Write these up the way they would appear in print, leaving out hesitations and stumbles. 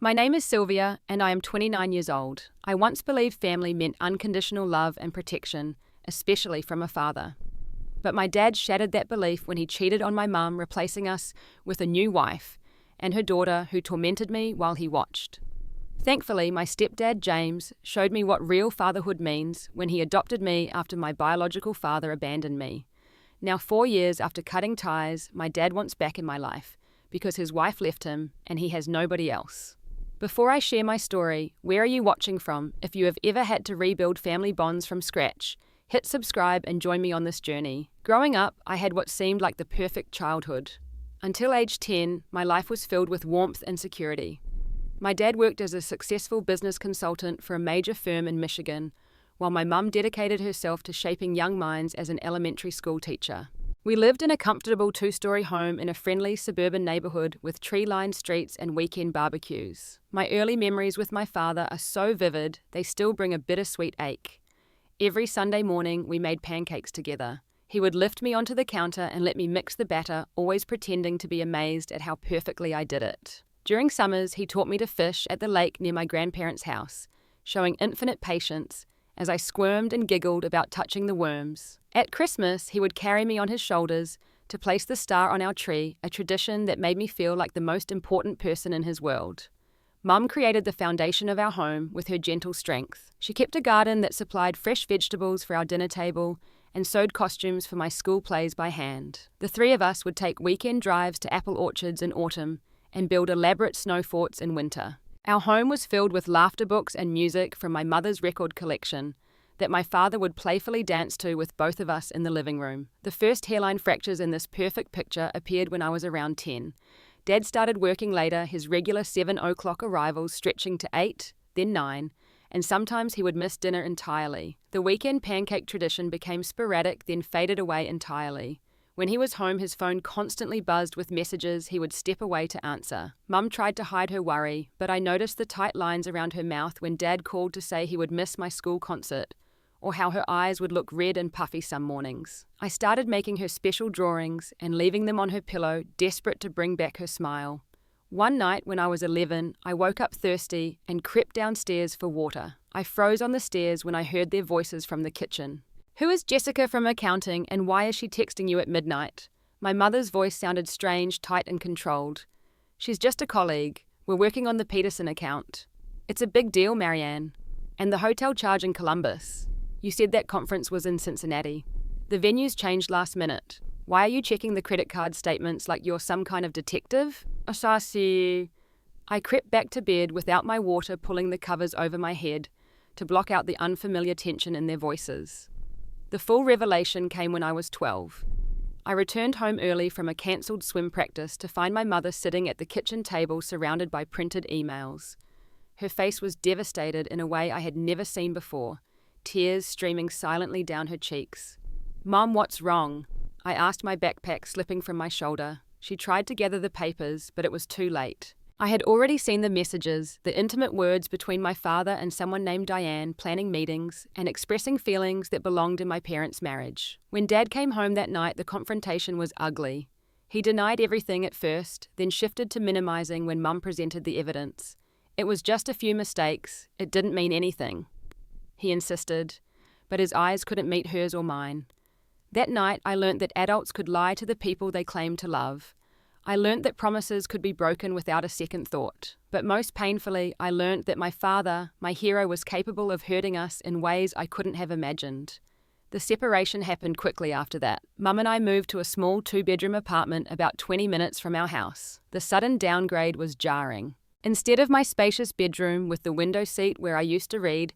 My name is Sylvia, and I am 29 years old. I once believed family meant unconditional love and protection, especially from a father. But my dad shattered that belief when he cheated on my mum, replacing us with a new wife and her daughter who tormented me while he watched. Thankfully, my stepdad, James, showed me what real fatherhood means when he adopted me after my biological father abandoned me. Now, 4 years after cutting ties, my dad wants back in my life because his wife left him and he has nobody else. Before I share my story, where are you watching from? If you have ever had to rebuild family bonds from scratch, hit subscribe and join me on this journey. Growing up, I had what seemed like the perfect childhood. Until age 10, my life was filled with warmth and security. My dad worked as a successful business consultant for a major firm in Michigan, while my mum dedicated herself to shaping young minds as an elementary school teacher. We lived in a comfortable 2-story home in a friendly suburban neighborhood with tree-lined streets and weekend barbecues. My early memories with my father are so vivid, they still bring a bittersweet ache. Every Sunday morning, we made pancakes together. He would lift me onto the counter and let me mix the batter, always pretending to be amazed at how perfectly I did it. During summers, he taught me to fish at the lake near my grandparents' house, showing infinite patience as I squirmed and giggled about touching the worms. At Christmas, he would carry me on his shoulders to place the star on our tree, a tradition that made me feel like the most important person in his world. Mum created the foundation of our home with her gentle strength. She kept a garden that supplied fresh vegetables for our dinner table and sewed costumes for my school plays by hand. The three of us would take weekend drives to apple orchards in autumn and build elaborate snow forts in winter. Our home was filled with laughter books and music from my mother's record collection that my father would playfully dance to with both of us in the living room. The first hairline fractures in this perfect picture appeared when I was around 10. Dad started working later, his regular 7 o'clock arrivals stretching to 8, then 9, and sometimes he would miss dinner entirely. The weekend pancake tradition became sporadic, then faded away entirely. When he was home, his phone constantly buzzed with messages he would step away to answer. Mum tried to hide her worry, but I noticed the tight lines around her mouth when Dad called to say he would miss my school concert, or how her eyes would look red and puffy some mornings. I started making her special drawings and leaving them on her pillow, desperate to bring back her smile. One night when I was 11, I woke up thirsty and crept downstairs for water. I froze on the stairs when I heard their voices from the kitchen. "Who is Jessica from accounting and why is she texting you at midnight?" My mother's voice sounded strange, tight and controlled. "She's just a colleague. We're working on the Peterson account." "It's a big deal, Marianne. And the hotel charge in Columbus. You said that conference was in Cincinnati. The venue's changed last minute. Why are you checking the credit card statements like you're some kind of detective?" "Asasi." I crept back to bed without my water, pulling the covers over my head to block out the unfamiliar tension in their voices. The full revelation came when I was 12. I returned home early from a cancelled swim practice to find my mother sitting at the kitchen table surrounded by printed emails. Her face was devastated in a way I had never seen before, tears streaming silently down her cheeks. "Mom, what's wrong?" I asked, my backpack slipping from my shoulder. She tried to gather the papers, but it was too late. I had already seen the messages, the intimate words between my father and someone named Diane, planning meetings and expressing feelings that belonged in my parents' marriage. When Dad came home that night, the confrontation was ugly. He denied everything at first, then shifted to minimizing when Mum presented the evidence. "It was just a few mistakes. It didn't mean anything," he insisted, but his eyes couldn't meet hers or mine. That night, I learnt that adults could lie to the people they claimed to love. I learnt that promises could be broken without a second thought. But most painfully, I learnt that my father, my hero, was capable of hurting us in ways I couldn't have imagined. The separation happened quickly after that. Mum and I moved to a small 2-bedroom apartment about 20 minutes from our house. The sudden downgrade was jarring. Instead of my spacious bedroom with the window seat where I used to read,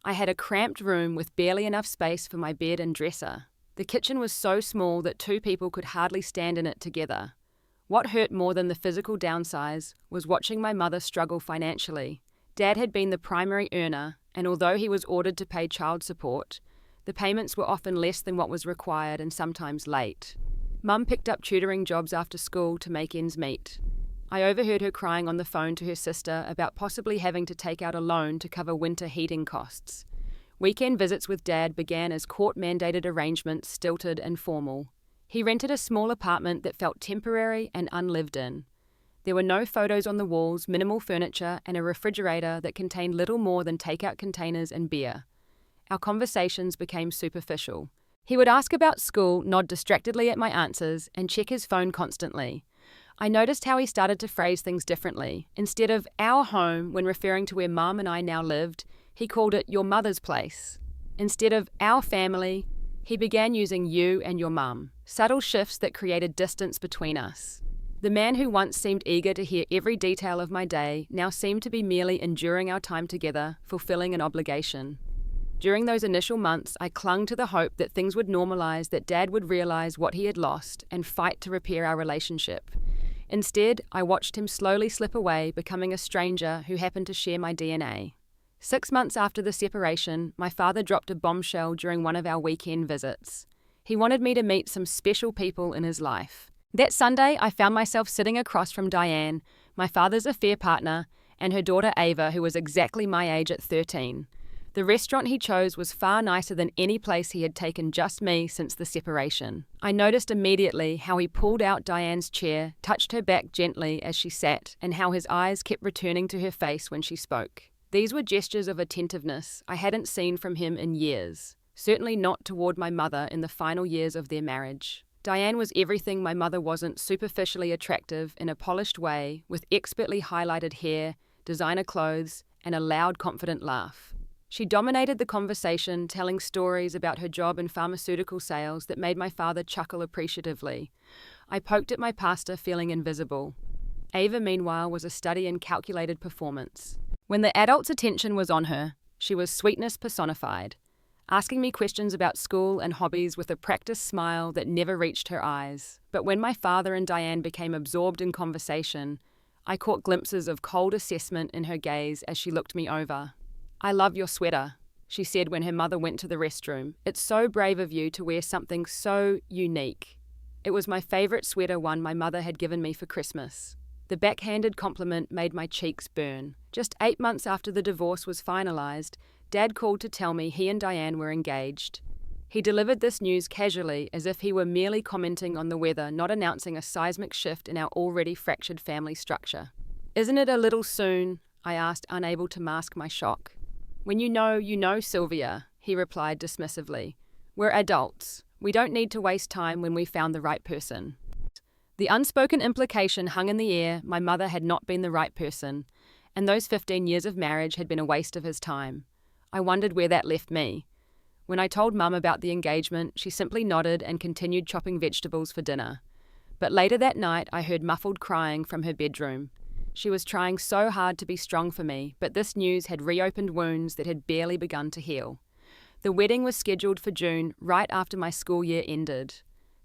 I had a cramped room with barely enough space for my bed and dresser. The kitchen was so small that 2 people could hardly stand in it together. What hurt more than the physical downsize was watching my mother struggle financially. Dad had been the primary earner, and although he was ordered to pay child support, the payments were often less than what was required and sometimes late. Mum picked up tutoring jobs after school to make ends meet. I overheard her crying on the phone to her sister about possibly having to take out a loan to cover winter heating costs. Weekend visits with Dad began as court-mandated arrangements, stilted and formal. He rented a small apartment that felt temporary and unlived in. There were no photos on the walls, minimal furniture, and a refrigerator that contained little more than takeout containers and beer. Our conversations became superficial. He would ask about school, nod distractedly at my answers, and check his phone constantly. I noticed how he started to phrase things differently. Instead of our home when referring to where Mum and I now lived, he called it your mother's place. Instead of our family, he began using you and your mum. Subtle shifts that created distance between us. The man who once seemed eager to hear every detail of my day now seemed to be merely enduring our time together, fulfilling an obligation. During those initial months, I clung to the hope that things would normalize, that Dad would realize what he had lost and fight to repair our relationship. Instead, I watched him slowly slip away, becoming a stranger who happened to share my DNA. 6 months after the separation, my father dropped a bombshell during one of our weekend visits. He wanted me to meet some special people in his life. That Sunday, I found myself sitting across from Diane, my father's affair partner, and her daughter Ava, who was exactly my age at 13. The restaurant he chose was far nicer than any place he had taken just me since the separation. I noticed immediately how he pulled out Diane's chair, touched her back gently as she sat, and how his eyes kept returning to her face when she spoke. These were gestures of attentiveness I hadn't seen from him in years, certainly not toward my mother in the final years of their marriage. Diane was everything my mother wasn't: superficially attractive in a polished way, with expertly highlighted hair, designer clothes, and a loud, confident laugh. She dominated the conversation, telling stories about her job in pharmaceutical sales that made my father chuckle appreciatively. I poked at my pasta, feeling invisible. Ava, meanwhile, was a study in calculated performance. When the adults' attention was on her, she was sweetness personified, asking me questions about school and hobbies with a practiced smile that never reached her eyes. But when my father and Diane became absorbed in conversation, I caught glimpses of cold assessment in her gaze as she looked me over. "I love your sweater," she said when her mother went to the restroom. "It's so brave of you to wear something so unique." It was my favorite sweater, one my mother had given me for Christmas. The backhanded compliment made my cheeks burn. Just 8 months after the divorce was finalized, Dad called to tell me he and Diane were engaged. He delivered this news casually, as if he were merely commenting on the weather, not announcing a seismic shift in our already fractured family structure. "Isn't it a little soon?" I asked, unable to mask my shock. "When you know, Sylvia," he replied dismissively. "We're adults. We don't need to waste time when we found the right person." The unspoken implication hung in the air: my mother had not been the right person, and those 15 years of marriage had been a waste of his time. I wondered where that left me. When I told Mum about the engagement, she simply nodded and continued chopping vegetables for dinner. But later that night, I heard muffled crying from her bedroom. She was trying so hard to be strong for me, but this news had reopened wounds that had barely begun to heal. The wedding was scheduled for June, right after my school year ended.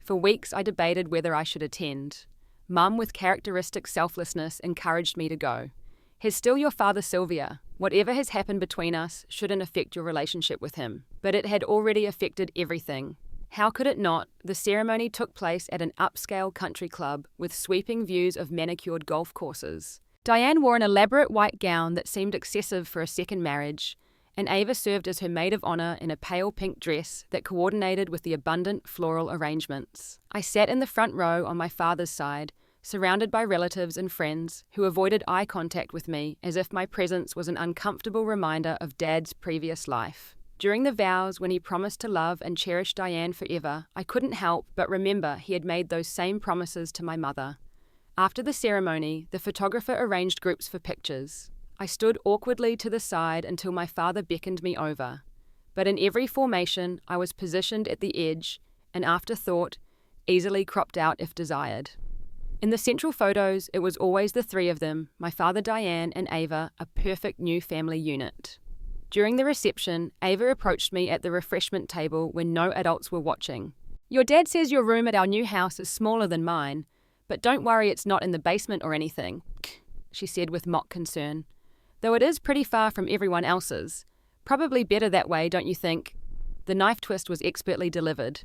For weeks I debated whether I should attend. Mum, with characteristic selflessness, encouraged me to go. "He's still your father, Sylvia. Whatever has happened between us shouldn't affect your relationship with him." But it had already affected everything. How could it not? The ceremony took place at an upscale country club with sweeping views of manicured golf courses. Diane wore an elaborate white gown that seemed excessive for a second marriage, and Ava served as her maid of honor in a pale pink dress that coordinated with the abundant floral arrangements. I sat in the front row on my father's side, surrounded by relatives and friends who avoided eye contact with me as if my presence was an uncomfortable reminder of Dad's previous life. During the vows, when he promised to love and cherish Diane forever, I couldn't help but remember he had made those same promises to my mother. After the ceremony, the photographer arranged groups for pictures. I stood awkwardly to the side until my father beckoned me over. But in every formation, I was positioned at the edge, an afterthought, easily cropped out if desired. In the central photos, it was always the three of them, my father, Diane, and Ava, a perfect new family unit. During the reception, Ava approached me at the refreshment table when no adults were watching. "Your dad says your room at our new house is smaller than mine, but don't worry, it's not in the basement or anything," she said with mock concern. "Though it is pretty far from everyone else's. Probably better that way, don't you think?" The knife twist was expertly delivered.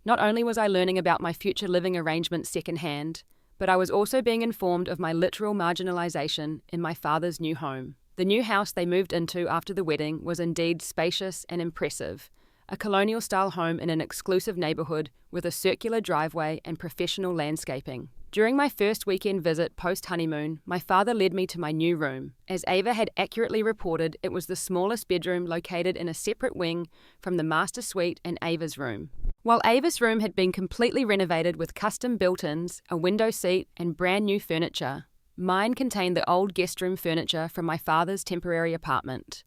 Not only was I learning about my future living arrangements secondhand, but I was also being informed of my literal marginalization in my father's new home. The new house they moved into after the wedding was indeed spacious and impressive, a colonial-style home in an exclusive neighborhood with a circular driveway and professional landscaping. During my first weekend visit post-honeymoon, my father led me to my new room. As Ava had accurately reported, it was the smallest bedroom located in a separate wing from the master suite and Ava's room. While Ava's room had been completely renovated with custom built-ins, a window seat, and brand new furniture, mine contained the old guest room furniture from my father's temporary apartment.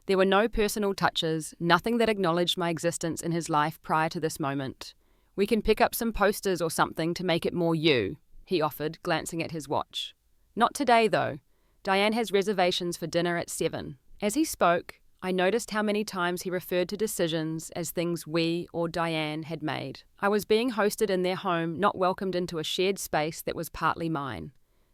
There were no personal touches, nothing that acknowledged my existence in his life prior to this moment. "We can pick up some posters or something to make it more you," he offered, glancing at his watch. "Not today, though. Diane has reservations for dinner at 7. As he spoke, I noticed how many times he referred to decisions as things we or Diane had made. I was being hosted in their home, not welcomed into a shared space that was partly mine.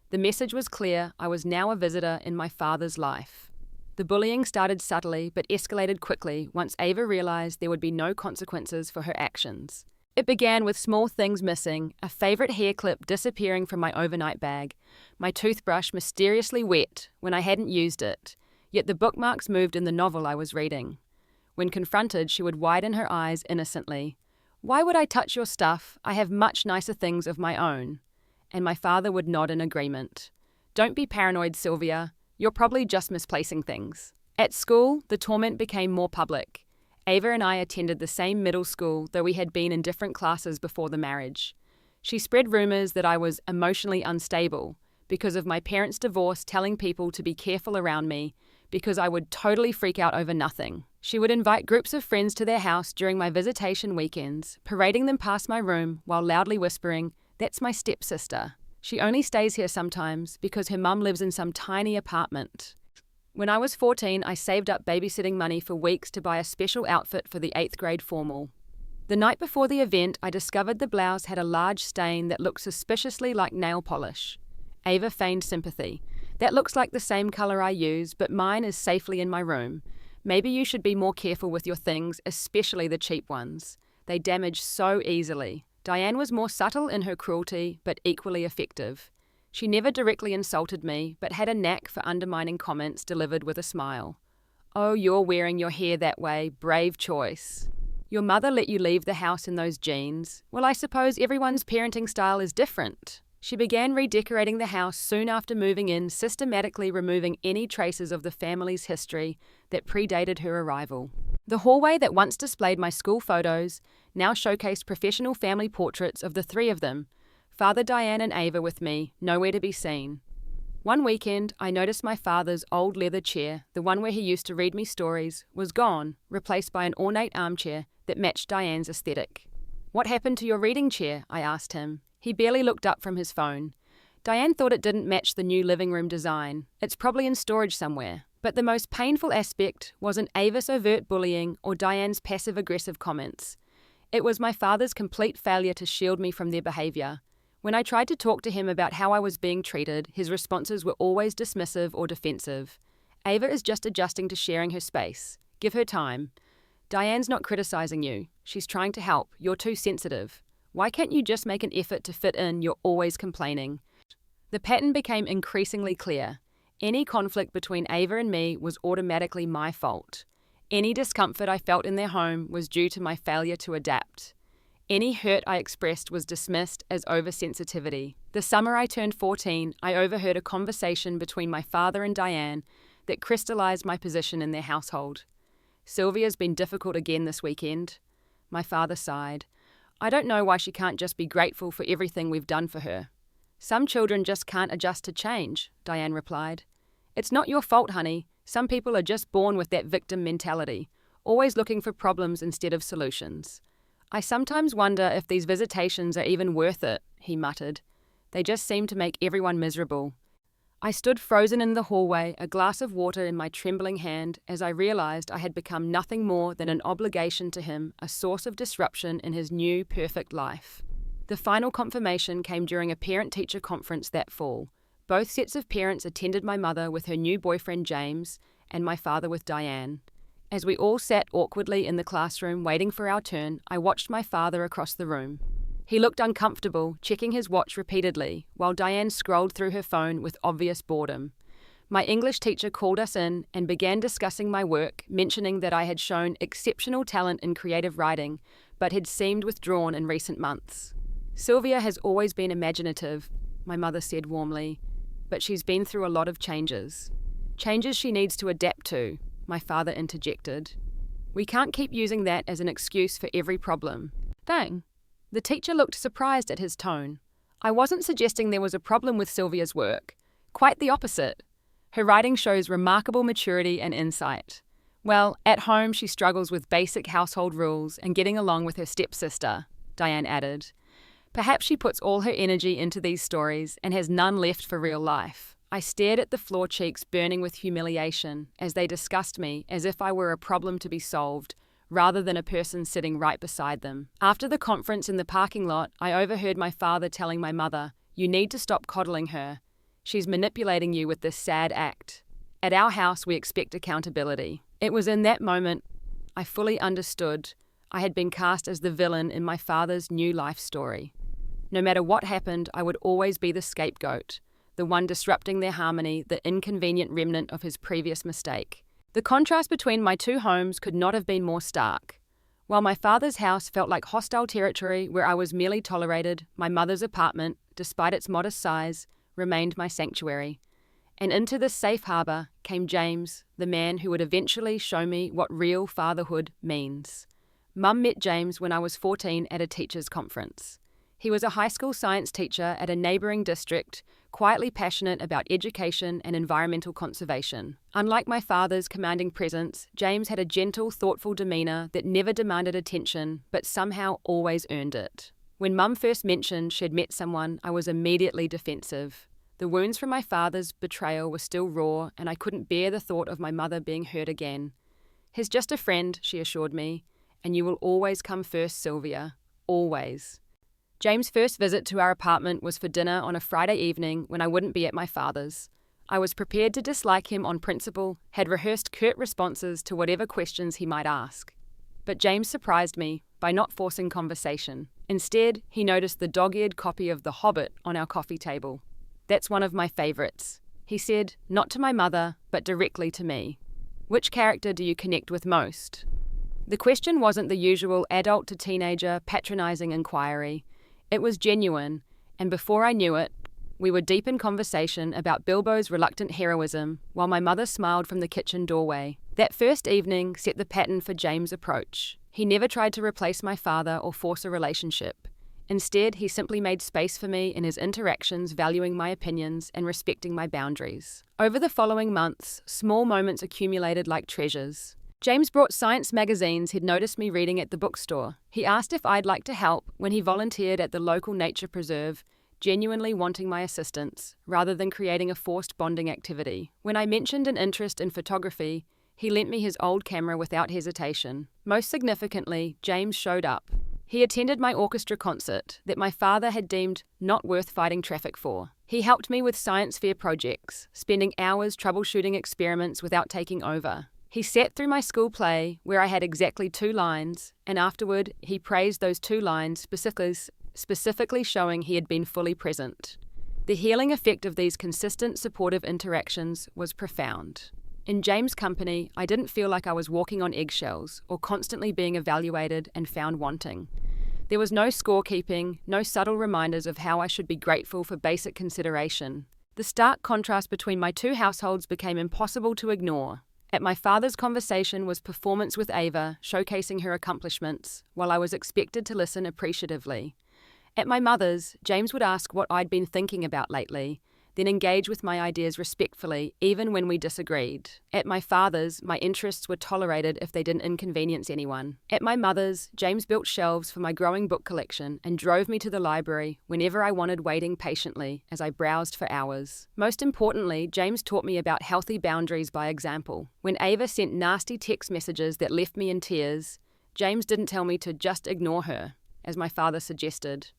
The message was clear: I was now a visitor in my father's life. The bullying started subtly but escalated quickly once Ava realized there would be no consequences for her actions. It began with small things missing, a favorite hair clip disappearing from my overnight bag, my toothbrush mysteriously wet when I hadn't used it, yet the bookmarks moved in the novel I was reading. When confronted, she would widen her eyes innocently. "Why would I touch your stuff? I have much nicer things of my own." And my father would nod in agreement. "Don't be paranoid, Sylvia. You're probably just misplacing things." At school, the torment became more public. Ava and I attended the same middle school, though we had been in different classes before the marriage. She spread rumors that I was emotionally unstable because of my parents' divorce, telling people to be careful around me because I would totally freak out over nothing. She would invite groups of friends to their house during my visitation weekends, parading them past my room while loudly whispering, "That's my stepsister. She only stays here sometimes because her mum lives in some tiny apartment." When I was 14, I saved up babysitting money for weeks to buy a special outfit for the 8th grade formal. The night before the event, I discovered the blouse had a large stain that looked suspiciously like nail polish. Ava feigned sympathy. "That looks like the same color I use, but mine is safely in my room. Maybe you should be more careful with your things, especially the cheap ones. They damage so easily." Diane was more subtle in her cruelty, but equally effective. She never directly insulted me, but had a knack for undermining comments delivered with a smile. "Oh, you're wearing your hair that way. Brave choice. Your mother let you leave the house in those jeans. Well, I suppose everyone's parenting style is different." She began redecorating the house soon after moving in, systematically removing any traces of the family's history that predated her arrival. The hallway that once displayed my school photos now showcased professional family portraits of the three of them, Father, Diane and Ava with me, nowhere to be seen. One weekend, I noticed my father's old leather chair, the one where he used to read me stories, was gone, replaced by an ornate armchair that matched Diane's aesthetic. "What happened to your reading chair?" I asked him. He barely looked up from his phone. Diane thought it didn't match the new living room design. It's probably in storage somewhere. But the most painful aspect wasn't Ava's overt bullying or Diane's passive-aggressive comments. It was my father's complete failure to shield me from their behavior. When I tried to talk to him about how I was being treated, his responses were always dismissive or defensive. "Ava is just adjusting to sharing her space. Give her time. Diane's not criticizing you. She's trying to help. You're too sensitive. Why can't you just make an effort to fit in? You're always complaining." The pattern became increasingly clear. Any conflict between Ava and me was automatically my fault. Any discomfort I felt in their home was due to my failure to adapt. Any hurt I expressed was dismissed as oversensitivity. The summer I turned 14, I overheard a conversation between my father and Diane that crystallized my position in their household. "Sylvia's been difficult again this weekend." My father sighed. "I don't know why she can't just be grateful for everything we've done for her." "Some children just can't adjust to change," Diane replied. "It's not your fault, honey. Some people are just born with that victim mentality, always looking for problems instead of solutions." "I sometimes wonder if these visitations are even worth it," he muttered. "They just seem to make everyone miserable." I stood frozen in the hallway, a glass of water in my trembling hand, as I realized I had become nothing more than an obligation to him, a source of disruption in his new, perfect life. The final confirmation came during a parent-teacher conference that fall. Both sets of parents attended my mother with her new boyfriend James, and my father with Diane. As we all sat awkwardly in the classroom waiting for our turn, I watched my father across the room. He looked uncomfortable, checking his watch repeatedly, while Diane scrolled through her phone with obvious boredom. My English teacher called us in and began discussing my work, mentioning that I had shown exceptional talent in creative writing, but had seemed withdrawn in recent months. Sylvia has always been imaginative, my mother said warmly, but she's been through a lot of changes. Changes she needs to adapt to, my father interjected. We can't keep using that as an excuse for every problem. Dang. The teacher looked surprised at his tone. I wasn't suggesting there was a problem with Sylvia's work. Quite the opposite. Her writing shows remarkable maturity and insight. Well, at home she struggles with basic household rules and getting along with her stepsister, Diane added. Perhaps she puts all her energy into these stories and has none left for real life. I stared at the floor cheeks burning with humiliation as they discussed me as if I were a problem to be solved, rather than a person sitting right beside them. After the conference in the parking lot, I overheard my father telling my mother, "You need to stop coddling her. She's manipulating you with this sad act. At our house, we expect accountability." It was in that moment I fully understood I had been cast as the villain in my father's new life story. No matter what happened, I would always be the scapegoat, the one disrupting their harmony, the inconvenient remnant of his previous mistake. The contrast between my two homes could not have been more stark. While my father's house felt like hostile territory where I was merely tolerated, my mother's apartment, despite its modest size, remained my sanctuary. And into this safe harbour came James, the man who would eventually show me what real fatherhood means. Mum met James when I was 14 at a teachers' conference. He was a high school science teacher at a neighbouring district, quietly passionate about education and environmental conservation. Unlike my father's commanding presence, James had a gentle, thoughtful demeanour that never demanded attention, but somehow always earned it. When Mum first mentioned she'd met someone, I was immediately defensive. The wounds from my father's betrayal were still raw, and I couldn't bear the thought of my mother being hurt again. "He's just a friend," she assured me, "and you will always come first, Sylvia. Always." James' first visit to our apartment was for dinner on a Friday evening when I wouldn't be at my father's. I was prepared to dislike him on principle, had rehearsed curt responses to whatever questions he might ask. But James surprised me by not forcing conversation. Instead, he noticed the dog-eared copy of The Hobbit on our coffee table. "That's one of my favourites," he said, not to my mother, but directly to me. "Which character do you connect with most?" The question wasn't the usual adult to teenager patronising inquiry. It was genuine, and before I knew it, we were deep in conversation about Bilbo's reluctant heroism while my mother smiled from the kitchen doorway. That first evening set the pattern for James' approach. He never tried to replace my father or force a relationship. Instead, he simply made space for me in his interactions, valuing my opinions and respecting my boundaries. Over the following months, small moments accumulated like treasures. James brought science magazines he'd noticed me reading at the bookstore. He asked if I'd like to help when he volunteered at the local nature preserve, genuinely wanting my assistance, rather than creating a forced bonding activity. When I mentioned an interest in photography, he lent me his old camera without hesitation. Most significantly, James showed up. He attended my orchestra concert that my father had deemed not worth fighting traffic for. He helped me with science fair projects, spending hours troubleshooting experiments without taking over. He sat through my school play, where I had exactly 2 lines, and afterward he praised those 2 lines, specifically showing he had been fully present. The healing effect of these consistent, supportive interactions was profound. In James' company, I didn't feel like I was walking on eggshells or constantly being evaluated and found wanting. There was no scorekeeping, no subtle reminders of how I should be grateful for basic consideration. The stark contrast between my 2 households became impossible to ignore. At my father's conversation was performance with Ava, showcasing her accomplishments, while I was expected to listen appreciatively. At my mother's, James would ask what I'd been thinking about lately, then engage with my ideas respectfully, even when we disagreed. At my father's, my interests were tolerated if they didn't inconvenience anyone. At my mother's, James built shelves for my growing book collection and drove me to the library whenever I wanted, waiting patiently as I browsed for hours. Most importantly, James taught me about healthy boundaries by example. When Ava sent nasty text messages that left me in tears, James didn't tell me to just ignore her, as my father suggested.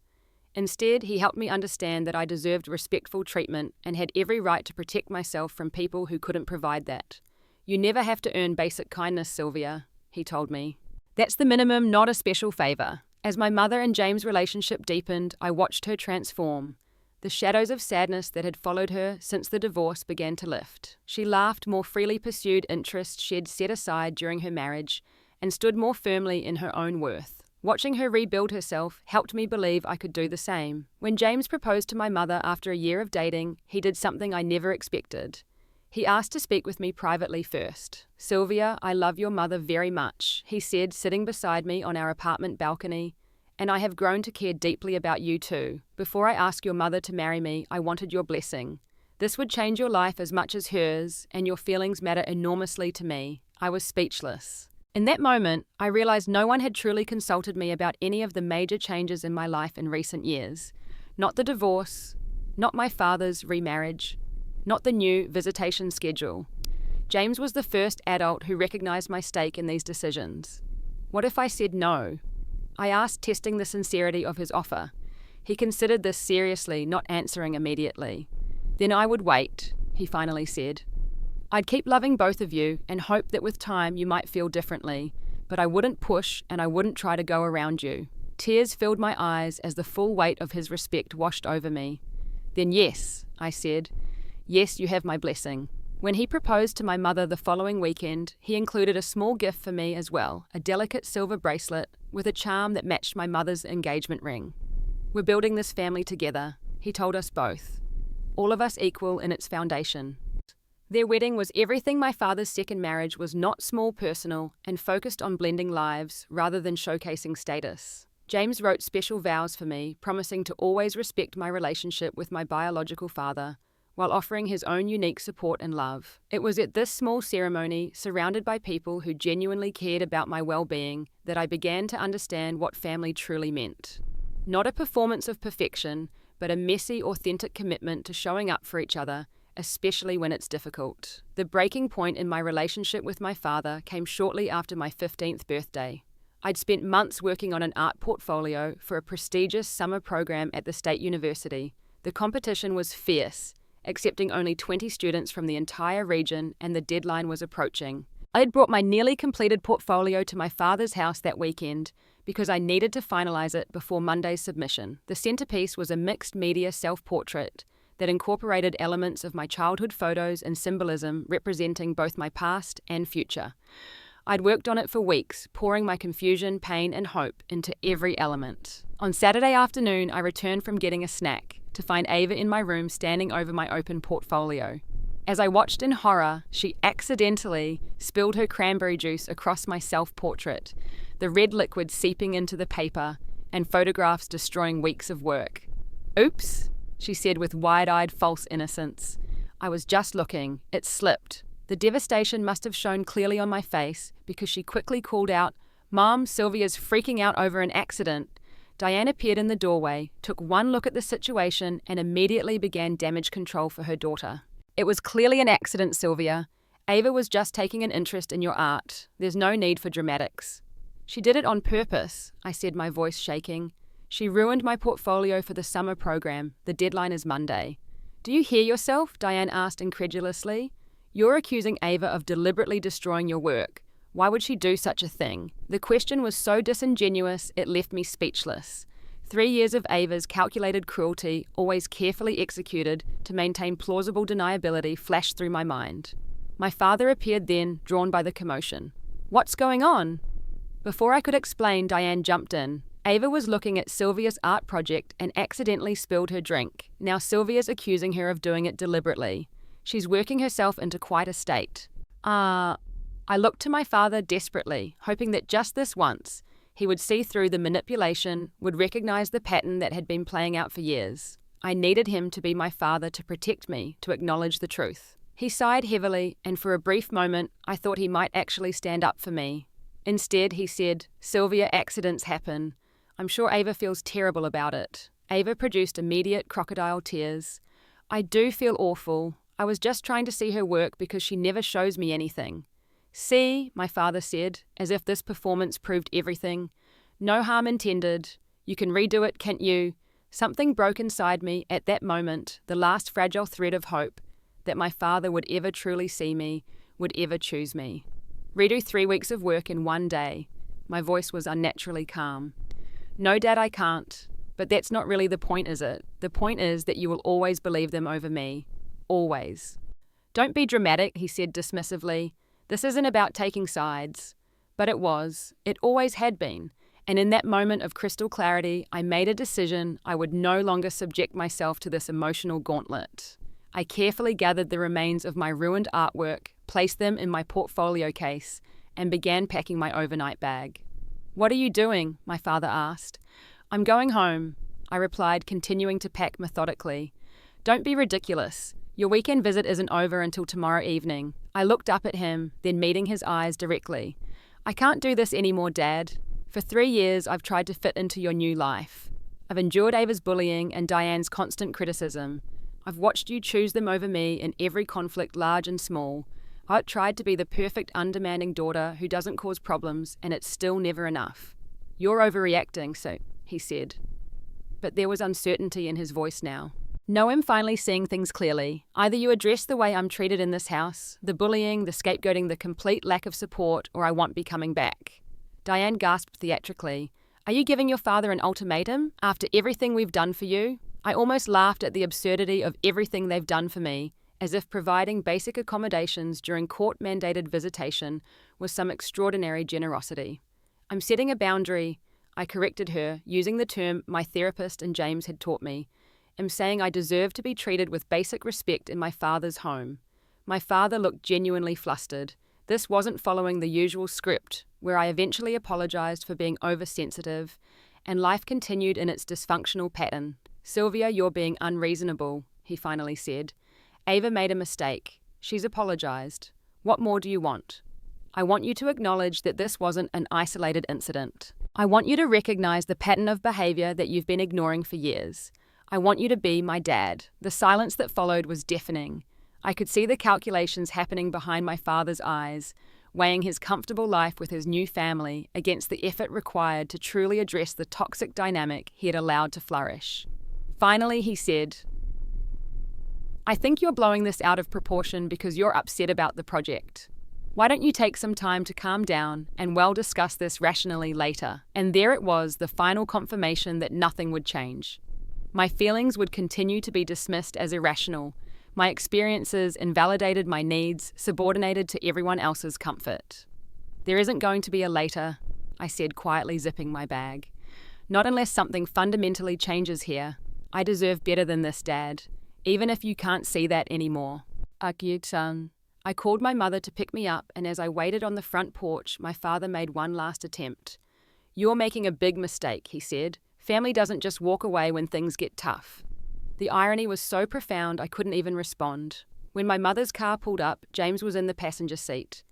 Instead, he helped me understand that I deserved respectful treatment and had every right to protect myself from people who couldn't provide that. "You never have to earn basic kindness, Sylvia," he told me. "That's the minimum, not a special favour." As my mother and James' relationship deepened, I watched her transform. The shadows of sadness that had followed her since the divorce began to lift. She laughed, more freely pursued interests she'd set aside during her marriage, and stood more firmly in her own worth. Watching her rebuild herself helped me believe I could do the same. When James proposed to my mother after a year of dating, he did something I never expected. He asked to speak with me privately first. "Sylvia, I love your mother very much," he said, sitting beside me on our apartment balcony. "And I have grown to care deeply about you too. Before I ask your mother to marry me, I wanted your blessing. This would change your life as much as hers, and your feelings matter enormously to me." I was speechless. In that moment, I realized no one had truly consulted me about any of the major changes in my life in recent years. Not the divorce, not my father's remarriage, not the new visitation schedule. James was the first adult who recognized my stake in these decisions. What if I said no? I asked, testing the sincerity of his offer. He considered this seriously, not answering immediately. "Then I would wait," he finally said. "I'd keep loving both of you and hope that with time you might feel differently, but I wouldn't push and I wouldn't try to go around you." Tears filled my eyes as the full weight of his respect washed over me. "Then yes," I said. "Yes, you have my blessing." When he proposed to my mother the following weekend, he included a small gift for me as well, a delicate silver bracelet with a charm that matched my mother's engagement ring. "We're building this family together," he told us both. "All of us equal in its foundation." Their wedding was everything my father's second marriage was not small, personal, and focused on blending lives rather than showcasing status. James wrote special vows for me, promising to always respect my relationship with my biological father, while offering his own unique support and love. It was at this small ceremony, surrounded by people who genuinely cared about my well-being, that I began to understand what family truly meant. Not a performance of perfection, but a messy, authentic commitment to showing up for each other, especially when it's difficult. The breaking point in my relationship with my father came shortly after my 15th birthday. I'd spent months working on an art portfolio for a prestigious summer program at the State University. The competition was fierce, accepting only 20 students from the entire region, and the deadline was approaching. I had brought my nearly completed portfolio to my father's house that weekend because I needed to finalize it before Monday's submission. The centerpiece was a mixed media self-portrait that incorporated elements of my childhood photos and symbolism representing both my past and future. I'd worked on it for weeks, pouring my confusion, pain, and hope into every element. On Saturday afternoon, I returned from getting a snack to find Ava in my room standing over my open portfolio. As I watched in horror, she accidentally spilled her cranberry juice across my self-portrait, the red liquid seeping into the paper and photographs destroying weeks of work. "Oops," she said with wide-eyed false innocence. "I was just looking. It slipped." The devastation must have shown clearly on my face because she quickly called out, "Mom, Sylvia's freaking out over an accident." Diane appeared in the doorway, took one look at the situation, and immediately began damage control for her daughter. "It was clearly an accident, Sylvia. Ava was just taking an interest in your art. There's no need for dramatics." "She did it on purpose," I said, my voice shaking. "She ruined my portfolio for the summer program. The deadline is Monday." "Do you hear yourself?" Diane asked incredulously. "You're accusing Ava of deliberately destroying your work. Why would she do such a thing?" The question was so disingenuous, it left me speechless. 3 years of Ava's calculated cruelty, always carefully executed to maintain plausible deniability, flashed through my mind. My father appeared then, drawn by the commotion. "What's going on?" Before I could explain, Diane jumped in. Ava was looking at Sylvia's art project and accidentally spilled her drink. Now Sylvia's accusing her of doing it deliberately. She's working herself into quite a state. I looked to my father desperately, hoping that just this once, he would see through the manipulation, would recognize the pattern that had been playing out for years. I needed him to be my father, to protect me, to acknowledge the truth. He sighed heavily, and for a brief moment, I thought he might actually stand up for me. Instead, he said, "Sylvia, accidents happen. I'm sure Ava feels terrible about it." Ava produced immediate crocodile tears. "I do feel awful. I was just trying to see her work because she never shows me anything." "See," my father said, as if this performance proved everything. "No harm intended. You can redo it, can't you?" Something broke inside me at that moment, the last fragile thread of hope, that my father would ever truly see me, would ever choose me. "Redo 3 weeks of work in one day." My voice was unnaturally calm. "No, Dad, I can't. But that's not really the point, is it? The point is that you will always believe them over me. Always." "Don't be dramatic," he said dismissively. "This isn't about taking sides." But it was. It always had been. And in that moment of crystal clarity, I made a decision I would no longer subject myself to this emotional gauntlet. I carefully gathered the remains of my ruined artwork, placed them in my portfolio case, and began packing my overnight bag. "What are you doing?" my father asked. "I'm going home," I replied, continuing to pack methodically. "Don't be ridiculous. Your weekend visit isn't over until tomorrow evening." I looked up at him, then meeting his eyes directly. "I can't do this anymore, Dad. For 3 years, I've tried to fit into your new life. I've endured Ava's bullying and Diane's constant criticism. I've watched you choose them over me in every conflict, large and small. I've tried to be the perfect, undemanding daughter who doesn't cause problems, and it's still never enough. You're overreacting, so," he said. But there was uncertainty in his voice now. "No, I'm finally seeing things clearly. Either you address the way I'm treated in this house, the bullying, the scapegoating, the complete lack of support, or I won't be coming back." Diane gasped theatrically. "Are you giving your father an ultimatum after everything we've done for you?" I almost laughed at the absurdity of everything they've done for me, as if providing basic accommodations during court-mandated visitation was some extraordinary generosity. "I'm setting a boundary," I corrected her, using the term my therapist and James had taught me. "I'm saying I deserve to be treated with basic respect in my father's home." My father looked genuinely flustered. This wasn't following the usual script, where I eventually apologized for being oversensitive, and life continued in its dysfunctional pattern. "Sylvia, you're being unreasonable," he finally said. "Ava made a mistake. She's apologized. What more do you want? I want you to acknowledge that this wasn't an isolated incident. I want you to recognize the pattern of behavior that you've been ignoring for years. I want you to be my dad." The silence that followed was deafening. I could see the calculations happening behind my father's eyes, weighing his comfortable life with his new family against the effort required to truly address the toxic dynamic he had allowed to flourish. Finally, he said, "I think you're blowing this out of proportion because you're upset about the project. Why don't you take some time to calm down and we'll discuss this rationally later?" And there it was, the final confirmation that nothing would change. My feelings would continue to be dismissed as irrational. My experiences invalidated my needs, subordinated to everyone else's comfort. "There isn't going to be a later," I said, quietly zipping my bag. "Not unless something fundamentally changes here. I deserve better than this, Dad, even if you can't see that anymore." "Akiyuki-san." I called my mother to pick me up, and as I waited on the front porch, my father made one last attempt. "You're making a big mistake," he said. "Family doesn't just walk away when things get tough." The irony was so profound I couldn't even respond. When my mother's car pulled up, James was in the passenger seat.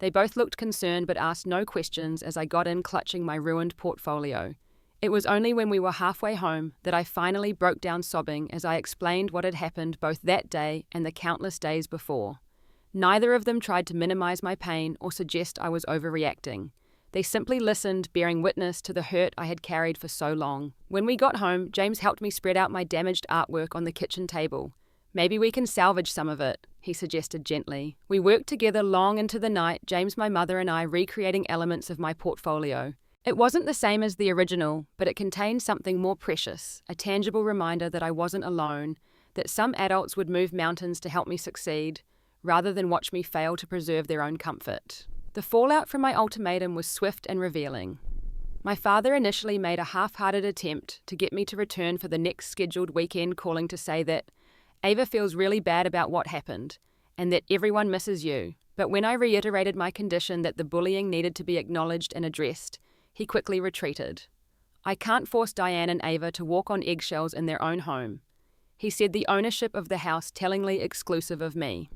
They both looked concerned but asked no questions as I got in, clutching my ruined portfolio. It was only when we were halfway home that I finally broke down sobbing as I explained what had happened both that day and the countless days before. Neither of them tried to minimize my pain or suggest I was overreacting. They simply listened, bearing witness to the hurt I had carried for so long. When we got home, James helped me spread out my damaged artwork on the kitchen table. "Maybe we can salvage some of it," he suggested gently. We worked together long into the night, James, my mother, and I recreating elements of my portfolio. It wasn't the same as the original, but it contained something more precious, a tangible reminder that I wasn't alone, that some adults would move mountains to help me succeed, rather than watch me fail to preserve their own comfort. The fallout from my ultimatum was swift and revealing. My father initially made a half-hearted attempt to get me to return for the next scheduled weekend, calling to say that Ava feels really bad about what happened, and that everyone misses you. But when I reiterated my condition that the bullying needed to be acknowledged and addressed, he quickly retreated. "I can't force Diane and Ava to walk on eggshells in their own home," he said, the ownership of the house tellingly exclusive of me.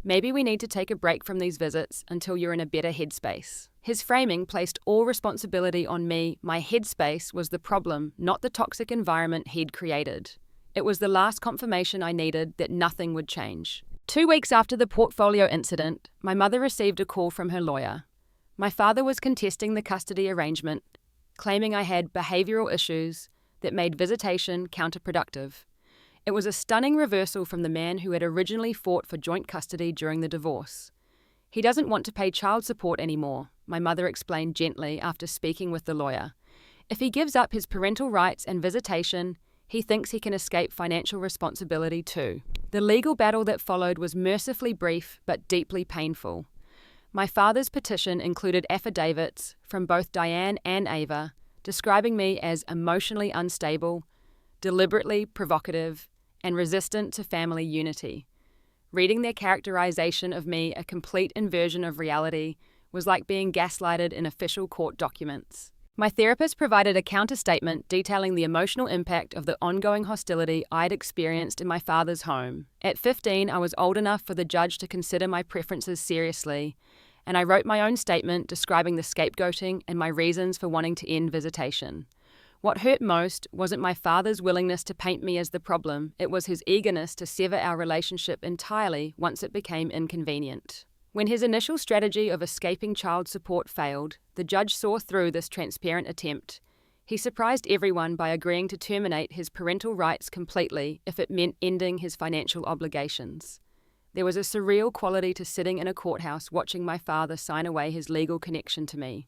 "Maybe we need to take a break from these visits until you're in a better headspace." His framing placed all responsibility on me. My headspace was the problem, not the toxic environment he'd created. It was the last confirmation I needed that nothing would change. 2 weeks after the portfolio incident, my mother received a call from her lawyer. My father was contesting the custody arrangement, claiming I had behavioral issues that made visitation counterproductive. It was a stunning reversal from the man who had originally fought for joint custody during the divorce. "He doesn't want to pay child support anymore," my mother explained gently after speaking with the lawyer. "If he gives up his parental rights and visitation, he thinks he can escape financial responsibility too." The legal battle that followed was mercifully brief but deeply painful. My father's petition included affidavits from both Diane and Ava describing me as emotionally unstable, deliberately provocative, and resistant to family unity. Reading their characterization of me, a complete inversion of reality, was like being gaslighted in official court documents. My therapist provided a counterstatement detailing the emotional impact of the ongoing hostility I'd experienced in my father's home. At 15, I was old enough for the judge to consider my preferences seriously, and I wrote my own statement describing the scapegoating and my reasons for wanting to end visitation. What hurt most wasn't my father's willingness to paint me as the problem, it was his eagerness to sever our relationship entirely once it became inconvenient. When his initial strategy of escaping child support failed, the judge saw through this transparent attempt. He surprised everyone by agreeing to terminate his parental rights completely if it meant ending his financial obligations. There was a surreal quality to sitting in a courthouse watching my father sign away his legal connection to me.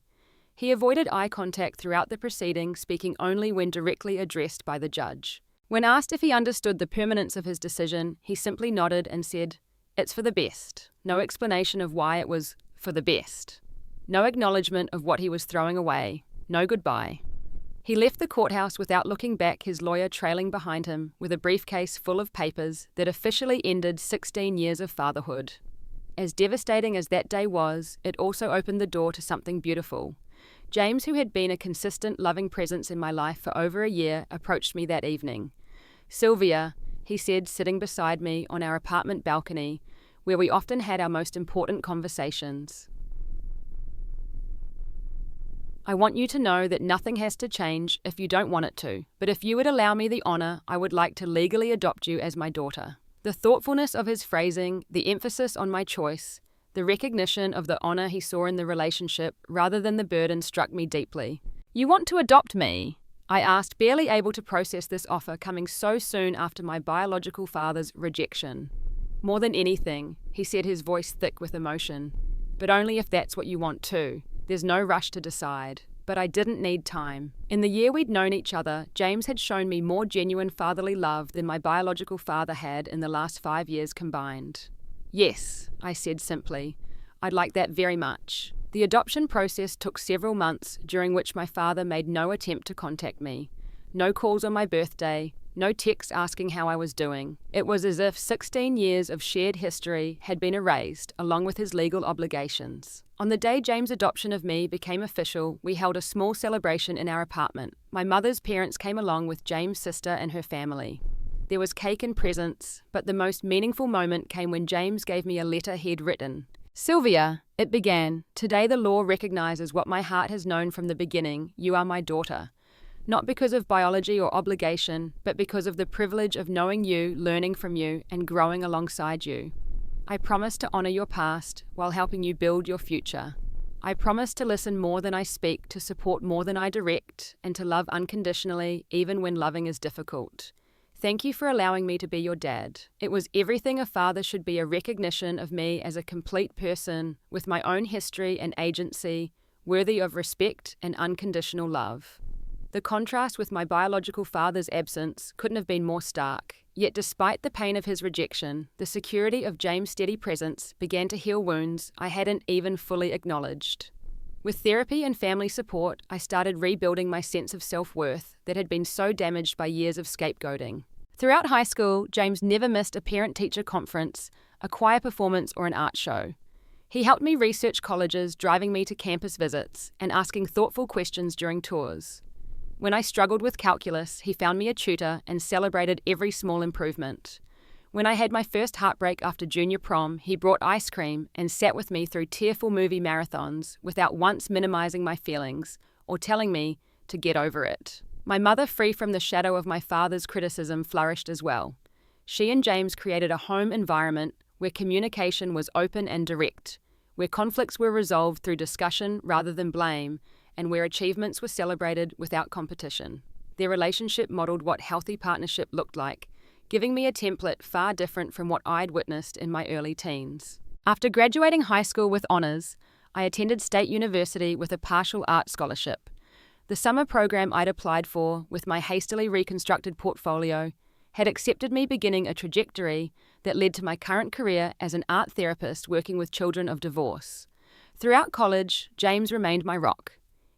He avoided eye contact throughout the proceeding, speaking only when directly addressed by the judge. When asked if he understood the permanence of his decision, he simply nodded and said, "It's for the best." No explanation of why it was for the best. No acknowledgement of what he was throwing away. No goodbye. He left the courthouse without looking back, his lawyer trailing behind him with a briefcase full of papers that officially ended 16 years of fatherhood. As devastating as that day was, it also opened the door to something beautiful. James, who had been a consistent, loving presence in my life for over a year, approached me that evening. "Sylvia," he said, sitting beside me on our apartment balcony, where we often had our most important conversations. "I want you to know that nothing has to change if you don't want it to, but if you would allow me the honor, I would like to legally adopt you as my daughter." The thoughtfulness of his phrasing, the emphasis on my choice, the recognition of the honor he saw in the relationship rather than the burden struck me deeply. "You want to adopt me?" I asked, barely able to process this offer coming so soon after my biological father's rejection. "More than anything," he said, his voice thick with emotion. "But only if that's what you want too. There's no rush to decide." But I didn't need time. In the year we'd known each other, James had shown me more genuine fatherly love than my biological father had in the last 5 years combined. "Yes," I said simply. "I'd like that very much." The adoption process took several months, during which my father made no attempt to contact me. No calls on my birthday, no texts asking how I was doing. It was as if 16 years of shared history had been erased, along with his legal obligations. On the day James' adoption of me became official, we held a small celebration in our apartment. My mother's parents came along with James' sister and her family. There was cake and presents, but the most meaningful moment came when James gave me a letter he'd written. "Sylvia," it began, "today the law recognizes what my heart has known from the beginning. You are my daughter. Not because of biology or obligation, but because of the privilege of knowing you, learning from you, and growing alongside you. I promise to honor your past while helping you build your future. I promise to listen more than I speak, to support more than I direct, and to love unconditionally, even when loving is difficult. Thank you for allowing me to be your dad." It was everything a father should be, a recognition of me as a complete person with my own history and agency, worthy of respect and unconditional love. The contrast with my biological father's absence couldn't have been more stark. Yet despite the pain of his rejection, the security of James' steady presence began to heal wounds I hadn't even fully acknowledged. With therapy and family support, I started rebuilding my sense of self-worth that had been so damaged by years of scapegoating. Throughout high school, James never missed a parent-teacher conference, a choir performance, or an art show. He helped me research colleges, driving me to campus visits, and asking thoughtful questions during tours. When I struggled with calculus, he found me a tutor and celebrated every small improvement. When I had my first heartbreak after junior prom, he brought ice cream and sat with me through tearful movie marathons without once minimizing my feelings or telling me to get over it. My mother, free from the shadow of my father's criticism, flourished as well. She and James created a home environment where communication was open and direct, where conflicts were resolved through discussion rather than blame, and where achievements were celebrated without competition. Their relationship modeled what healthy partnership looked like, giving me a template far different from what I'd witnessed in my early teens. After graduating high school with honors, I attended State University with a partial art scholarship. The summer program I'd applied for, with my hastily reconstructed portfolio, had accepted me, beginning a trajectory that led to my current career as an art therapist working with children of divorce. Throughout college, James remained my rock.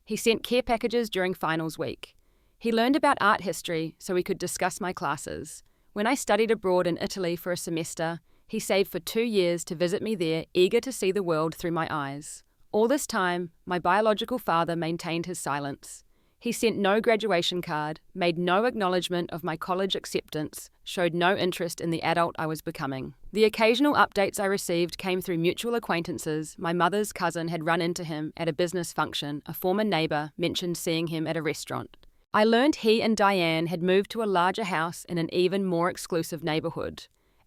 He sent care packages during finals week. He learned about art history so we could discuss my classes. When I studied abroad in Italy for a semester, he saved for 2 years to visit me there, eager to see the world through my eyes. All this time, my biological father maintained his silence. He sent no graduation card, made no acknowledgement of my college acceptance, showed no interest in the adult I was becoming. The occasional updates I received came through mutual acquaintances. My mother's cousin had run into him at a business function. A former neighbour mentioned seeing him at a restaurant. I learned he and Diane had moved to a larger house in an even more exclusive neighbourhood.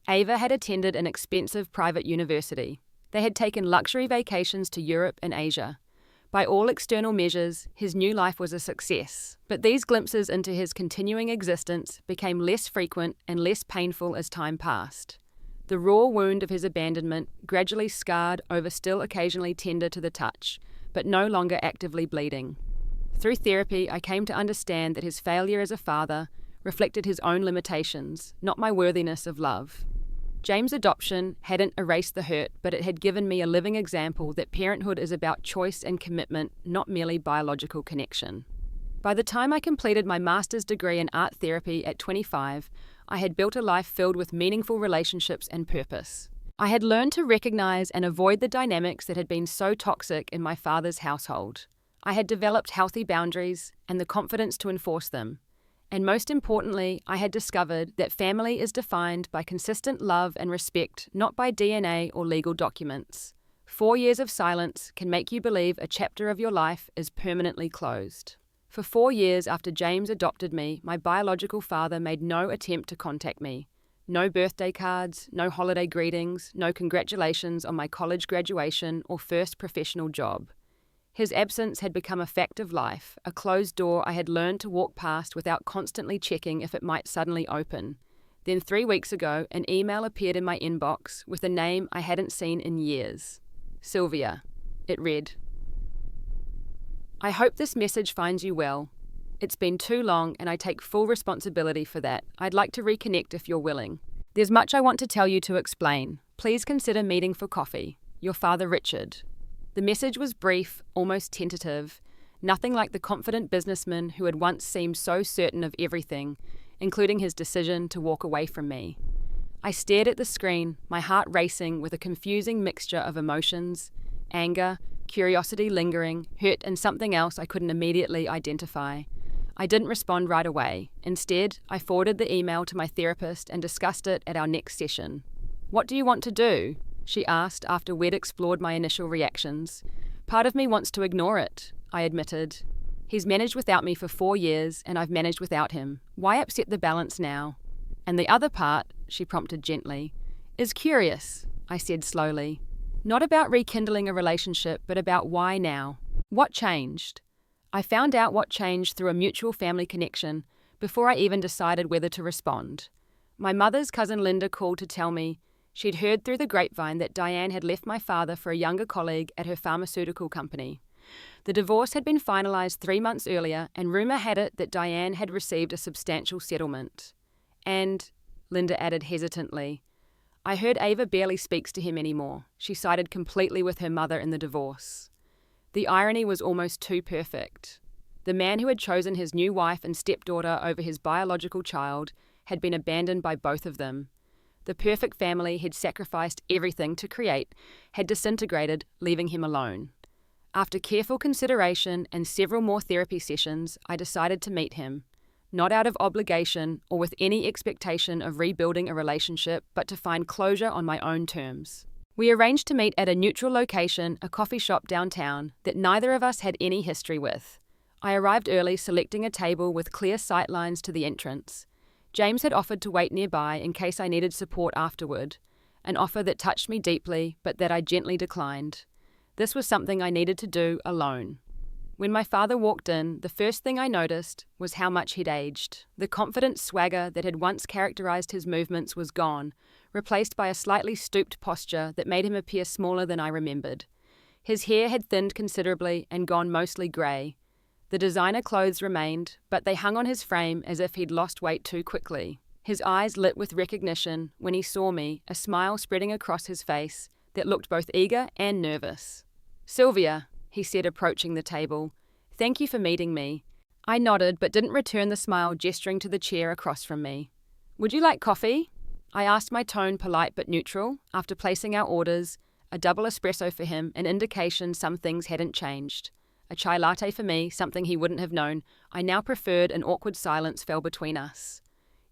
Ava had attended an expensive private university. They had taken luxury vacations to Europe and Asia. By all external measures, his new life was a success, but these glimpses into his continuing existence became less frequent and less painful as time passed. The raw wound of his abandonment gradually scarred over, still occasionally tender to the touch, but no longer actively bleeding. Through therapy, I came to understand that his failure as a father reflected his own limitations, not my worthiness of love. James' adoption hadn't erased the hurt, but it had given me a living example that parenthood is about choice and commitment, not merely biological connection. By the time I completed my master's degree in art therapy at 25, I had built a life filled with meaningful relationships and purpose. I had learned to recognize and avoid the dynamics that had been so toxic in my father's household. I had developed healthy boundaries and the confidence to enforce them. And most importantly, I had discovered that family is defined by consistent love and respect, not by DNA or legal documents. 4 years of silence can make you believe a chapter of your life is permanently closed. For 4 years after James adopted me, my biological father made no attempt to contact me. No birthday cards, no holiday greetings, no congratulations on my college graduation or first professional job. His absence had become a fact of life, a closed door I had learned to walk past without constantly checking if it might suddenly open. Then 3 weeks ago, an email appeared in my inbox with a name I hadn't seen in years. Sylvia. It read, "I hope this message finds you well. It's been too long and I take full responsibility for that. I'd like to reconnect if you're willing. There's much I want to tell you to explain. Please consider meeting for coffee. Your father, Richard." The message was brief, almost tentative, nothing like the confident businessman who had once seemed so certain of everything, including his decision to walk away from me. I stared at the screen, my heart racing with a confusing mixture of emotions, anger, curiosity lingering, hurt, and something else I couldn't immediately identify. I didn't respond right away. Instead, I forwarded the email to my therapist and discussed it at our next session. "What do you want to do?" she asked after we'd explored my initial reactions. "Part of me wants to ignore it," I admitted. "He's managed without me for 4 years, and I've managed without him. Why upset the balance now?" "And the other part," she prompted gently, "is curious," I said slowly. "Not about rekindling a relationship, but about why now. What changed?" I found out what changed through a mutual family connection before I even decided whether to respond. My mother's cousin Linda called to tell me she'd heard through the grapevine that Diane had left my father for a younger colleague at her pharmaceutical company. The divorce had been finalized 3 months earlier, and rumor had it that Diane had received a substantial settlement. And, Linda added hesitantly, I heard Ava barely speaks to him anymore. She sided completely with her mother in the divorce. The irony was almost too perfect. The man who had chosen his new wife and stepdaughter over his biological child had been abandoned by both of them. The perfect family he'd sacrificed everything to create had disintegrated, leaving him alone. After careful consideration and several more therapy sessions, I decided to meet him, not out of obligation or with any expectation of rebuilding a relationship, but to find closure on my own terms. We arranged to meet at a neutral location, a coffee shop downtown, that neither of us had any history with. I arrived early, selecting a table with clear sight lines to the entrance. James had offered to wait nearby in case I needed support afterward, an offer that touched me deeply, but that I gently declined. This was something I needed to do alone. When my father walked in, the first thing I noticed was how much he'd aged. The confident swagger that had once characterized his movements was gone, replaced by a slightly stooped posture that made him appear smaller than I remembered. His hair had thinned considerably and gone mostly grey. The designer clothes remained, but they hung on his frame as if he'd lost weight too quickly. His eyes lit with recognition when he saw me, a smile spreading across his face that looked both eager and nervous. "Sylvia," he said, approaching the table. Thank you for meeting me. I nodded but didn't return the smile, gesturing to the chair across from me. Would you like coffee? I asked, my tone polite but neutral. After placing our orders, a double espresso for him, an indication some things hadn't changed. A chai latte for me, something he wouldn't have known. I now preferred. An awkward silence fell between us.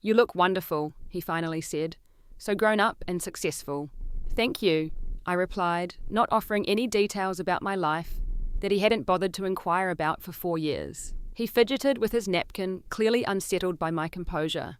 You look wonderful, he finally said. So grown up and successful. Thank you, I replied, not offering any details about my life that he hadn't bothered to inquire about for 4 years. He fidgeted with his napkin, clearly unsettled by my composure.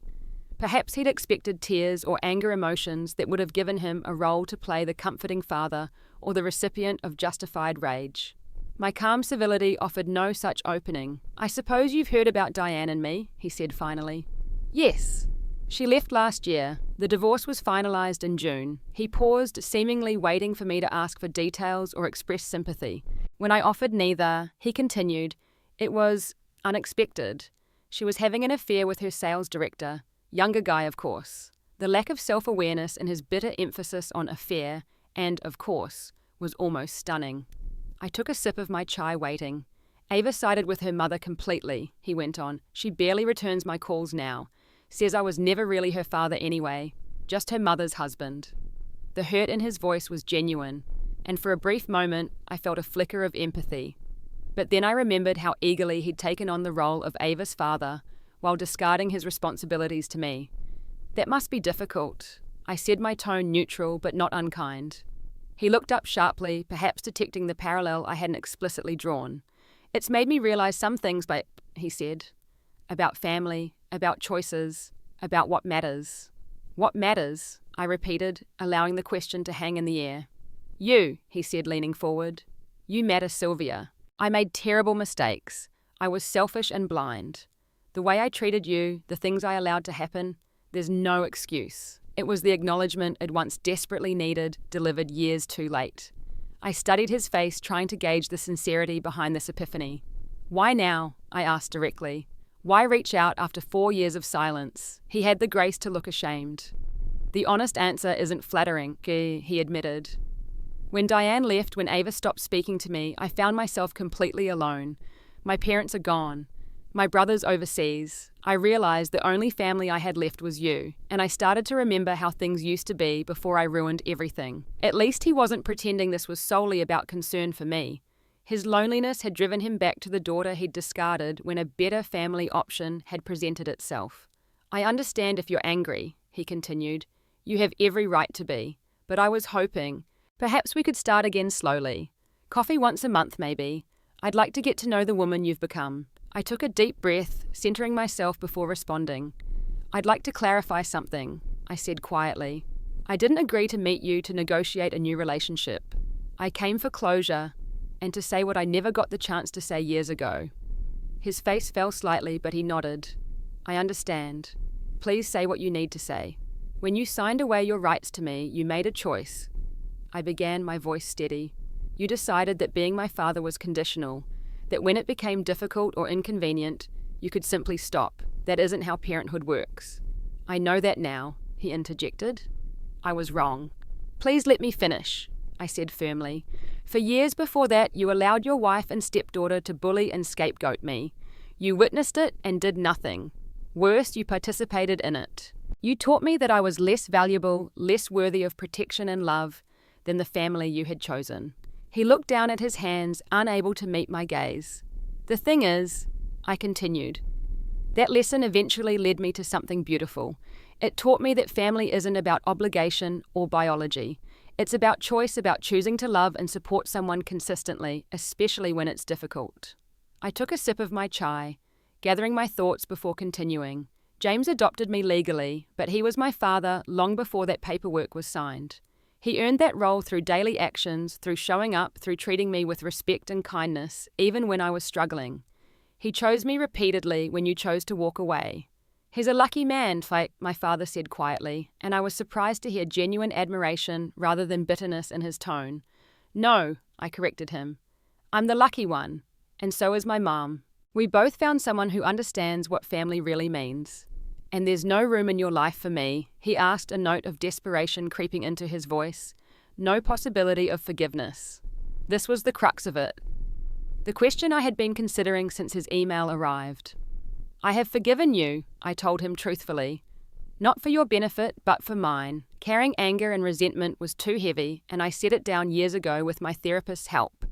Perhaps he'd expected tears or anger emotions that would have given him a role to play the comforting father or the recipient of justified rage. My calm civility offered no such opening. I suppose you've heard about Diane and me, he said finally. Yes. She left last year. The divorce was finalised in June. He paused, seemingly waiting for me to ask for details or express sympathy. When I offered neither, he continued, it was unexpected. She was having an affair with her sales director. Younger guy, of course. The lack of self-awareness and his bitter emphasis on affair and, of course, was almost stunning. I took a sip of my chai, waiting. Ava sided with her mother completely, he went on. She barely returns my calls now. Says I was never really her father anyway, just her mother's husband. The hurt in his voice was genuine, and for a brief moment I felt a flicker of empathy. But then I remembered how eagerly he'd taken on the role of Ava's father, while discarding his responsibilities to me. That must be difficult. I said, my tone neutral but not unkind. He looked up sharply, perhaps detecting the parallel I hadn't explicitly drawn. It's made me realize some things, he said, about family, about choices, about what matters. What matters? I repeated, allowing the question to hang in the air. You, he said, leaning forward. You matter, Sylvia. I made terrible mistakes. I was selfish and blind. The way I treated you, the things I allowed to happen, there's no excuse. It was the acknowledgement I'd once desperately needed, delivered years too late. I studied his face, trying to gauge the sincerity behind this epiphany. Why now? I asked directly. Why reach out after 4 years of silence? He had the grace to look ashamed. The honest answer isn't flattering, he admitted. When Diane left, when Ava stopped speaking to me, I found myself completely alone. My parents are gone. My brother's overseas. I realized the only family I had left was you, and I started to remember how things used to be before I ruined everything. At least he wasn't pretending this was solely about concern for me. His loneliness had driven him back to the daughter he'd discarded when a better family option had presented itself. I understand if you're angry, he continued. You have every right to be. But I was hoping, perhaps we could start again slowly. Coffee once a month, maybe. I'd like to get to know the woman you've become. I took a deep breath, centering myself before responding. I'd like to clarify something, I said quietly. I didn't agree to meet you to negotiate a new relationship. I came for closure and to say what I never got the chance to say years ago. His face fell slightly, but he nodded. I understand. Please say what you need to say. When you signed away your rights to me, you made a choice. I began, my voice steady. You decided that being my father was conditional, that when it became difficult or inconvenient, you could simply stop. That isn't how parenthood works. I know that now, he interjected. I was wrong. Please let me finish, I said firmly. For years before that, you allowed your wife and stepdaughter to bully and scapegoat me. You witnessed it and did nothing. Worse, you participated in it. You taught me that I was less valuable, less worthy of protection and love than the family you had chosen. He looked down at his hands, unable to meet my gaze. The thing is, I continued, that lesson eventually led me to something beautiful. It taught me that family isn't about obligation or biology. It's about choice, about choosing to love and support someone consistently, especially when it's difficult. I took a sip of my chai, gathering my thoughts before continuing. James adopted me legally, but he was my father long before that paperwork was signed. He earned that role through daily actions, through showing up, through treating me with respect and kindness, even when I was struggling. He chose me repeatedly when you chose to walk away. He's a lucky man, my father said quietly, and I was surprised to hear genuine admiration rather than bitterness in his tone. No, I corrected him. I'm the lucky one, and so is my mom. We both found someone who understands what family really means. And there's no room in your life for me, he asked, a note of desperation creeping into his voice. No possibility of forgiveness. This was the crux of it. The question I had been considering since his email arrived. I have forgiven you, I told him truthfully. Not for your benefit, but for mine. Carrying anger and resentment was too heavy, and I set it down years ago with my therapist's help.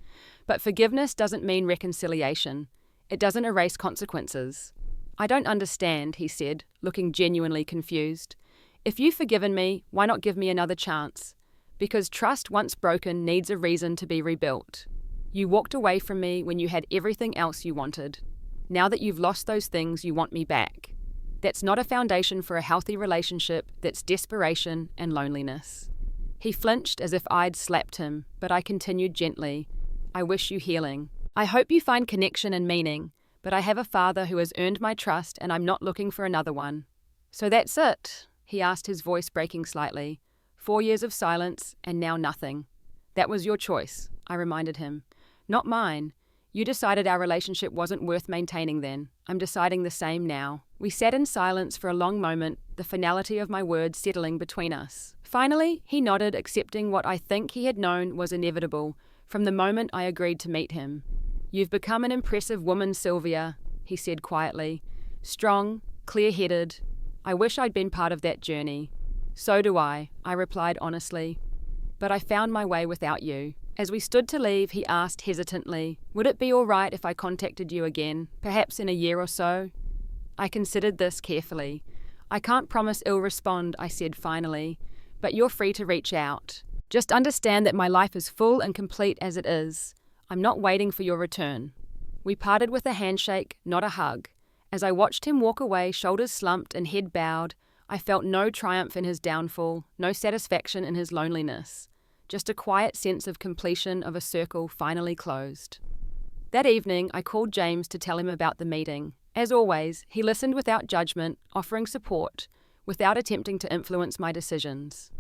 But forgiveness doesn't mean reconciliation. It doesn't erase consequences. I don't understand, he said, looking genuinely confused. If you've forgiven me, why not give me another chance? Because trust once broken needs a reason to be rebuilt. You walked away from me when you had everything else you wanted. Now that you've lost those things, you want me back. That's not a foundation for a healthy relationship, that's desperation and loneliness. He flinched as if I'd slapped him, but I continued gently. I wish you healing. I hope you find connection and meaning, but I have a father who has earned my trust and I'm not looking for another one. So that's it, he asked, his voice breaking slightly. 4 years of silence and now nothing. That was your choice, I reminded him. Not mine. You decided our relationship wasn't worth maintaining then. I'm deciding the same now. We sat in silence for a long moment, the finality of my words settling between us. Finally, he nodded, accepting what I think he had known was inevitable from the moment I agreed to meet him. You've become an impressive woman, Sylvia, he said quietly. Strong, clear-headed. I wish I'd been part of that journey. So do I replied honestly. But I found my way without you. As we stood to leave, he asked hesitantly, would it be all right if I contacted you again, perhaps in a year or so? I considered this carefully. I can't promise I'll respond, I said finally, but you're free to reach out. Just understand that my life is full and complete as it is. I'm not waiting for your return. We parted with a handshake, not a hug. As I watched him walk away, shoulders slumped and head bowed, I felt no triumph in his downfall, no satisfaction in his loneliness. Just a quiet sense of completion of a circle finally closed. That evening, I called James to tell him about the meeting. As always, he listened without judgment, offering support, without attempting to influence my decisions.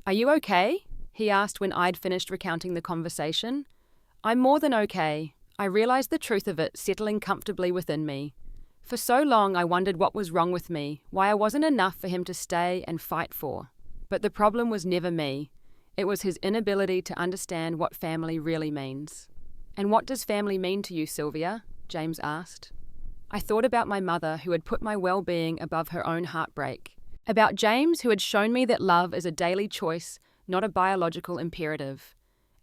Are you okay? He asked when I'd finished recounting the conversation. I'm more than okay. I realized the truth of it settling comfortably within me. For so long, I wondered what was wrong with me, why I wasn't enough for him to stay and fight for. But the problem was never me. It was his inability to understand what family really means. And what does family mean to you, Sylvia? James asked. I thought about my mother who had put my well-being above her own heartbreak. About James who had shown me that love is a daily choice, not a biological imperative.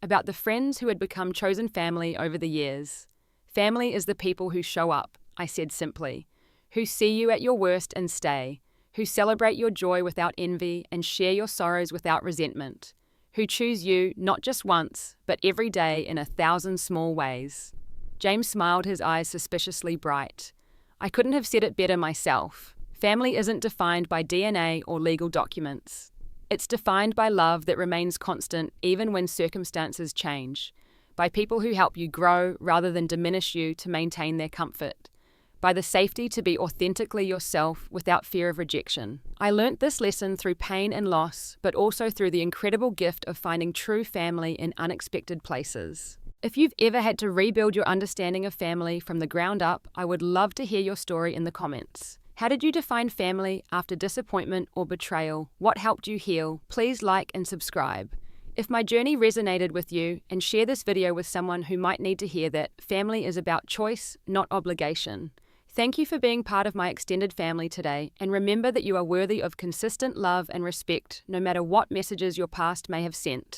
About the friends who had become chosen family over the years. Family is the people who show up, I said simply, who see you at your worst and stay, who celebrate your joy without envy and share your sorrows without resentment, who choose you not just once, but every day in 1,000 small ways. James smiled, his eyes suspiciously bright. I couldn't have said it better myself. Family isn't defined by DNA or legal documents. It's defined by love that remains constant even when circumstances change, by people who help you grow rather than diminish you to maintain their comfort, by the safety to be authentically yourself without fear of rejection. I learnt this lesson through pain and loss, but also through the incredible gift of finding true family in unexpected places. If you've ever had to rebuild your understanding of family from the ground up, I would love to hear your story in the comments. How did you define family after disappointment or betrayal? What helped you heal? Please like and subscribe. If my journey resonated with you, and share this video with someone who might need to hear that family is about choice, not obligation. Thank you for being part of my extended family today, and remember that you are worthy of consistent love and respect no matter what messages your past may have sent.